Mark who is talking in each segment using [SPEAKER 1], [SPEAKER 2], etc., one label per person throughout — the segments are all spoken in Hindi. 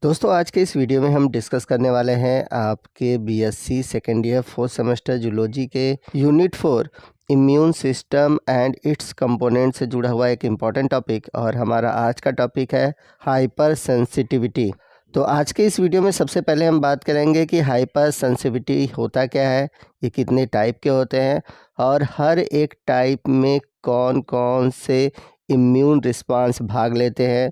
[SPEAKER 1] दोस्तों आज के इस वीडियो में हम डिस्कस करने वाले हैं आपके BSc second year fourth semester zoology के unit 4 immune system and its component से जुड़ा हुआ एक इम्पॉर्टेंट टॉपिक। और हमारा आज का टॉपिक है हाइपर सेंसिटिविटी। तो आज के इस वीडियो में सबसे पहले हम बात करेंगे कि हाइपर सेंसिटिविटी होता क्या है, ये कितने टाइप के होते हैं और हर एक टाइप में कौन कौन से इम्यून रिस्पांस भाग लेते हैं।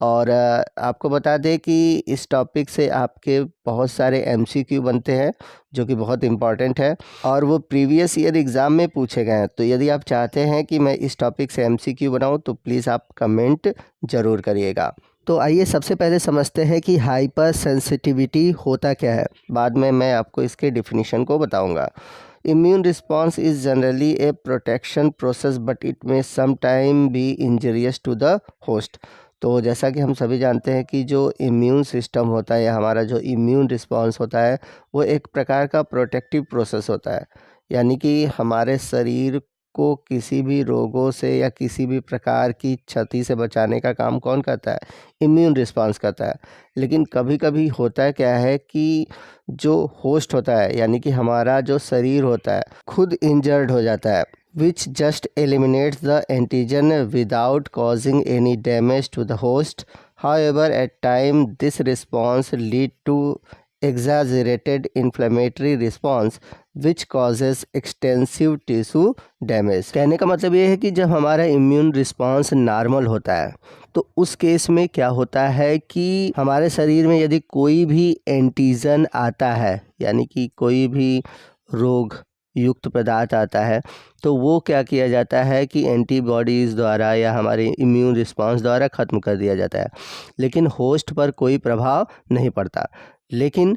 [SPEAKER 1] और आपको बता दें कि इस टॉपिक से आपके बहुत सारे एमसीक्यू बनते हैं जो कि बहुत इम्पॉर्टेंट है और वो प्रीवियस ईयर एग्ज़ाम में पूछे गए हैं। तो यदि आप चाहते हैं कि मैं इस टॉपिक से एमसीक्यू बनाऊं तो प्लीज़ आप कमेंट ज़रूर करिएगा। तो आइए सबसे पहले समझते हैं कि हाइपर सेंसिटिविटी होता क्या है, बाद में मैं आपको इसके डिफिनीशन को बताऊँगा। Immune response is generally a protection process but it may sometime be injurious to the host. तो जैसा कि हम सभी जानते हैं कि जो इम्यून सिस्टम होता है या हमारा जो इम्यून रिस्पॉन्स होता है वो एक प्रकार का प्रोटेक्टिव प्रोसेस होता है, यानी कि हमारे शरीर को किसी भी रोगों से या किसी भी प्रकार की क्षति से बचाने का काम कौन करता है, इम्यून रिस्पॉन्स करता है। लेकिन कभी कभी होता है क्या है कि जो होस्ट होता है यानी कि हमारा जो शरीर होता है खुद इंजर्ड हो जाता है, which just eliminates the antigen without causing any damage to the host. However, at times this response lead to exaggerated inflammatory response which causes extensive tissue damage। कहने का मतलब ये है कि जब हमारा इम्यून रिस्पांस नॉर्मल होता है तो उस केस में क्या होता है कि हमारे शरीर में यदि कोई भी एंटीजन आता है यानी कि कोई भी रोग युक्त पदार्थ आता है तो वो क्या किया जाता है कि एंटीबॉडीज़ द्वारा या हमारे इम्यून रिस्पांस द्वारा ख़त्म कर दिया जाता है, लेकिन होस्ट पर कोई प्रभाव नहीं पड़ता। लेकिन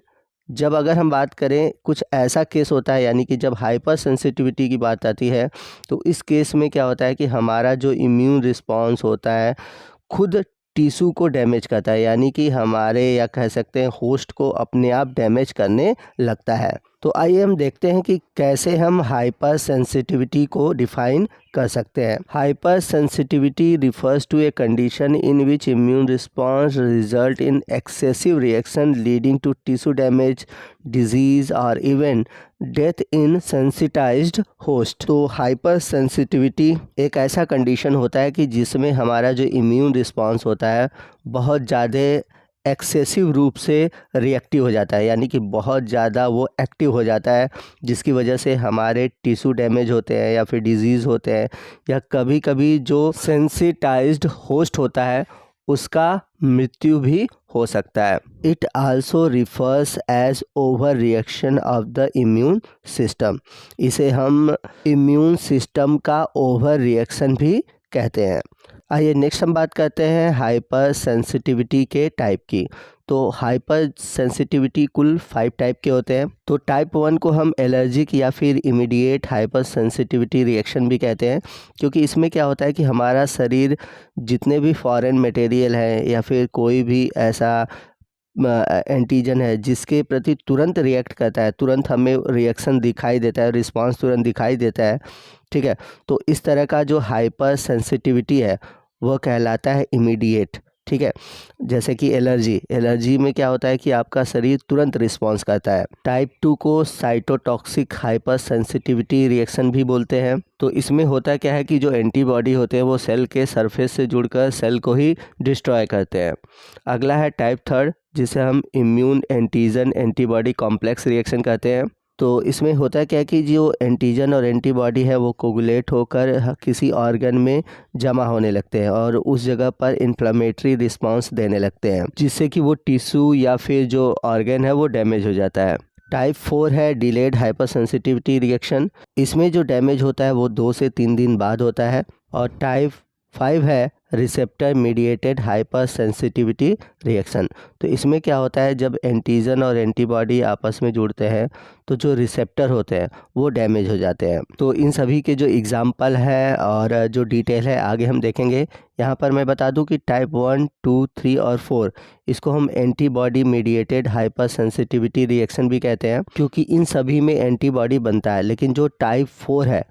[SPEAKER 1] जब अगर हम बात करें कुछ ऐसा केस होता है यानी कि जब हाइपर सेंसिटिविटी की बात आती है तो इस केस में क्या होता है कि हमारा जो इम्यून रिस्पांस होता है खुद टिश्यू को डैमेज करता है, यानी कि हमारे या कह सकते हैं होस्ट को अपने आप डैमेज करने लगता है। तो आइए हम देखते हैं कि कैसे हम हाइपर सेंसिटिविटी को डिफाइन कर सकते हैं। Hypersensitivity refers to a condition in which immune response result in excessive reaction leading to tissue damage, disease और even death in sensitized host. तो हाइपर सेंसिटिविटी एक ऐसा कंडीशन होता है कि जिसमें हमारा जो इम्यून रिस्पॉन्स होता है बहुत ज़्यादा एक्सेसिव रूप से रिएक्टिव हो जाता है, यानी कि बहुत ज़्यादा वो एक्टिव हो जाता है जिसकी वजह से हमारे टिश्यू डैमेज होते हैं या फिर डिजीज़ होते हैं या कभी कभी जो सेंसिटाइज्ड होस्ट होता है उसका मृत्यु भी हो सकता है। It also refers as over reaction of the immune system. इसे हम इम्यून सिस्टम का ओवर रिएक्शन भी कहते हैं। आइए नेक्स्ट हम बात करते हैं हाइपर सेंसिटिविटी के टाइप की। तो हाइपर सेंसिटिविटी कुल 5 टाइप के होते हैं। तो टाइप 1 को हम एलर्जिक या फिर इमीडिएट हाइपर सेंसिटिविटी रिएक्शन भी कहते हैं, क्योंकि इसमें क्या होता है कि हमारा शरीर जितने भी फॉरेन मटेरियल है या फिर कोई भी ऐसा एंटीजन है जिसके प्रति तुरंत रिएक्ट करता है, तुरंत हमें रिएक्शन दिखाई देता है, रिस्पांस तुरंत दिखाई देता है, ठीक है। तो इस तरह का जो हाइपर सेंसिटिविटी है वह कहलाता है इमीडिएट, ठीक है। जैसे कि एलर्जी में क्या होता है कि आपका शरीर तुरंत रिस्पांस करता है। टाइप 2 को साइटोटॉक्सिक हाइपर सेंसिटिविटी रिएक्शन भी बोलते हैं। तो इसमें होता क्या है कि जो एंटीबॉडी होते हैं वो सेल के सरफेस से जुड़कर सेल को ही डिस्ट्रॉय करते हैं। अगला है टाइप 3 जिसे हम immune antigen antibody complex reaction कहते हैं। तो इसमें होता क्या है कि जो एंटीजन और एंटीबॉडी है वो कोगुलेट होकर किसी ऑर्गन में जमा होने लगते हैं और उस जगह पर इन्फ्लेमेटरी रिस्पांस देने लगते हैं, जिससे कि वो टिश्यू या फिर जो ऑर्गन है वो डैमेज हो जाता है। टाइप 4 है डिलेड हाइपर सेंसिटिविटी रिएक्शन। इसमें जो डैमेज होता है वो 2 से 3 दिन बाद होता है। और टाइप 5 है receptor mediated hyper sensitivity reaction. तो इसमें क्या होता है जब एंटीजन और एंटीबॉडी आपस में जुड़ते हैं तो जो रिसेप्टर होते हैं वो डैमेज हो जाते हैं। तो इन सभी के जो एग्जाम्पल है और जो डिटेल है आगे हम देखेंगे। यहाँ पर मैं बता दूं कि टाइप 1, 2, 3 और 4 इसको हम antibody mediated hyper sensitivity reaction भी कहते हैं, क्योंकि इन सभी में एंटीबॉडी बनता है। लेकिन जो टाइप 4 है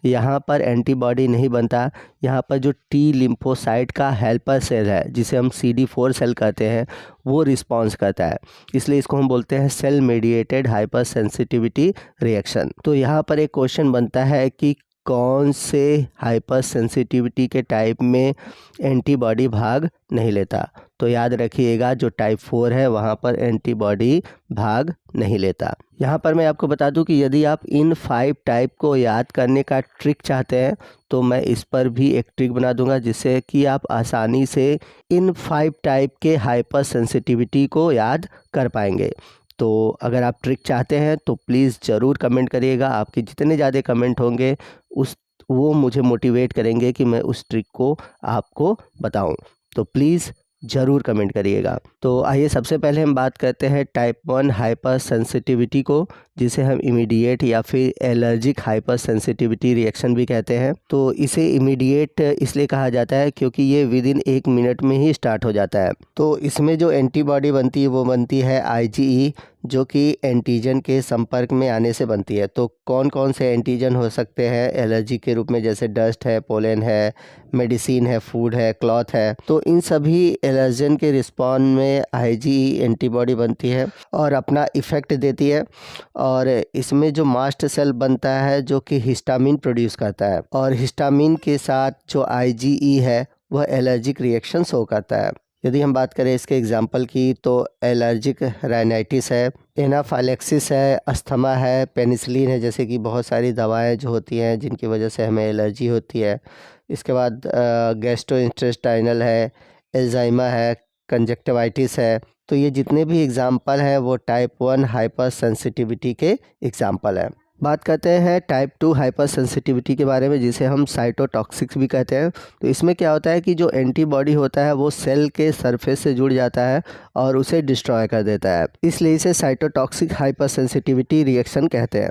[SPEAKER 1] यहाँ पर एंटीबॉडी नहीं बनता। यहाँ पर जो टी लिम्फोसाइट का हेल्पर सेल है जिसे हम CD4 सेल कहते हैं वो रिस्पॉन्स करता है, इसलिए इसको हम बोलते हैं cell mediated hyper sensitivity reaction. तो यहाँ पर एक क्वेश्चन बनता है कि कौन से हाइपर सेंसिटिविटी के टाइप में एंटीबॉडी भाग नहीं लेता। तो याद रखिएगा जो टाइप 4 है वहाँ पर एंटीबॉडी भाग नहीं लेता। यहाँ पर मैं आपको बता दूं कि यदि आप इन 5 टाइप को याद करने का ट्रिक चाहते हैं तो मैं इस पर भी एक ट्रिक बना दूंगा जिससे कि आप आसानी से इन 5 टाइप के हाइपर सेंसिटिविटी को याद कर पाएंगे। तो अगर आप ट्रिक चाहते हैं तो प्लीज़ ज़रूर कमेंट करिएगा। आपके जितने ज़्यादा कमेंट होंगे वो मुझे मोटिवेट करेंगे कि मैं उस ट्रिक को आपको बताऊं। तो प्लीज़ ज़रूर कमेंट करिएगा। तो आइए सबसे पहले हम बात करते हैं टाइप 1 हाइपर सेंसिटिविटी को, जिसे हम इमीडिएट या फिर एलर्जिक हाइपर सेंसिटिविटी रिएक्शन भी कहते हैं। तो इसे इमीडिएट इसलिए कहा जाता है क्योंकि ये विद इन 1 मिनट में ही स्टार्ट हो जाता है। तो इसमें जो एंटीबॉडी बनती है वो बनती है IgE, जो कि एंटीजन के संपर्क में आने से बनती है। तो कौन कौन से एंटीजन हो सकते हैं एलर्जी के रूप में, जैसे डस्ट है, पोलन है, मेडिसिन है, फूड है, क्लॉथ है। तो इन सभी एलर्जन के रिस्पॉन्स में IgE एंटीबॉडी बनती है और अपना इफ़ेक्ट देती है। और इसमें जो मास्ट सेल बनता है जो कि हिस्टामिन प्रोड्यूस करता है, और हिस्टामिन के साथ जो IgE है वह एलर्जिक रिएक्शन शो करता है। यदि हम बात करें इसके एग्जाम्पल की तो एलर्जिक राइनाइटिस है, एनाफाइलेक्सिस है, अस्थमा है, पेनिसिलिन है, जैसे कि बहुत सारी दवाएं जो होती हैं जिनकी वजह से हमें एलर्जी होती है। इसके बाद गैस्ट्रोइंटेस्टाइनल है, एल्जाइमा है, कंजक्टिवाइटिस है। तो ये जितने भी एग्जाम्पल हैं वो टाइप 1 हाइपर सेंसिटिविटी के एग्जाम्पल हैं। बात करते हैं टाइप 2 हाइपर सेंसिटिविटी के बारे में, जिसे हम साइटोटॉक्सिक्स भी कहते हैं। तो इसमें क्या होता है कि जो एंटीबॉडी होता है वो सेल के सरफेस से जुड़ जाता है और उसे डिस्ट्रॉय कर देता है, इसलिए इसे साइटोटॉक्सिक हाइपर सेंसिटिविटी रिएक्शन कहते हैं।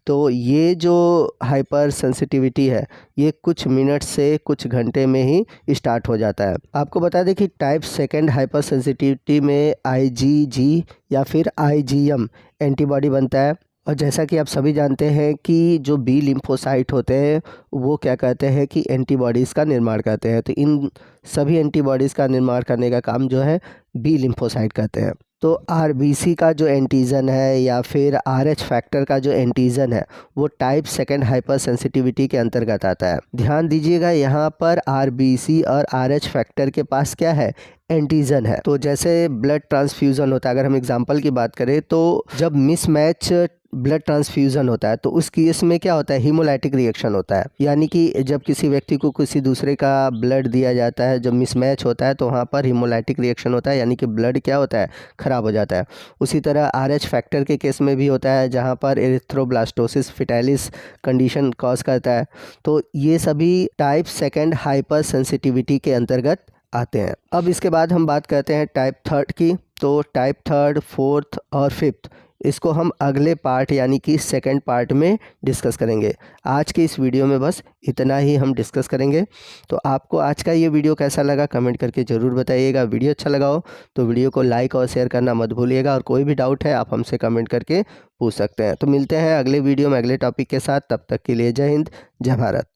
[SPEAKER 1] तो ये जो हाइपर सेंसिटिविटी है ये कुछ मिनट से कुछ घंटे में ही स्टार्ट हो जाता है। आपको बता दें कि टाइप 2 हाइपर सेंसिटिविटी में IgG या फिर IgM एंटीबॉडी बनता है। और जैसा कि आप सभी जानते हैं कि जो बी लिम्फोसाइट होते हैं वो क्या कहते हैं कि एंटीबॉडीज़ का निर्माण करते हैं। तो इन सभी एंटीबॉडीज़ का निर्माण करने का काम जो है बी लिम्फोसाइट करते हैं। तो RBC का जो एंटीजन है या फिर RH फैक्टर का जो एंटीजन है वो टाइप 2 हाइपर सेंसिटिविटी के अंतर्गत आता है। ध्यान दीजिएगा यहाँ पर RBC और RH फैक्टर के पास क्या है, एंटीजन है। तो जैसे ब्लड ट्रांसफ्यूज़न होता है, अगर हम एग्जांपल की बात करें तो जब मिसमैच ब्लड ट्रांसफ्यूज़न होता है तो उस केस में क्या होता है, हीमोलाइटिक रिएक्शन होता है। यानी कि जब किसी व्यक्ति को किसी दूसरे का ब्लड दिया जाता है, जब मिसमैच होता है तो वहाँ पर हीमोलाइटिक रिएक्शन होता है, यानी कि ब्लड क्या होता है, ख़राब हो जाता है। उसी तरह RH फैक्टर के केस में भी होता है जहाँ पर एरिथ्रोब्लास्टोसिस फिटालिस कंडीशन कॉज करता है। तो ये सभी टाइप 2 हाइपर सेंसिटिविटी के अंतर्गत आते हैं। अब इसके बाद हम बात करते हैं टाइप 3 की। तो टाइप 3, 4 और 5 इसको हम अगले पार्ट यानी कि सेकंड पार्ट में डिस्कस करेंगे। आज के इस वीडियो में बस इतना ही हम डिस्कस करेंगे। तो आपको आज का ये वीडियो कैसा लगा कमेंट करके ज़रूर बताइएगा। वीडियो अच्छा लगा हो तो वीडियो को लाइक और शेयर करना मत भूलिएगा, और कोई भी डाउट है आप हमसे कमेंट करके पूछ सकते हैं। तो मिलते हैं अगले वीडियो में अगले टॉपिक के साथ। तब तक के लिए जय हिंद, जय भारत।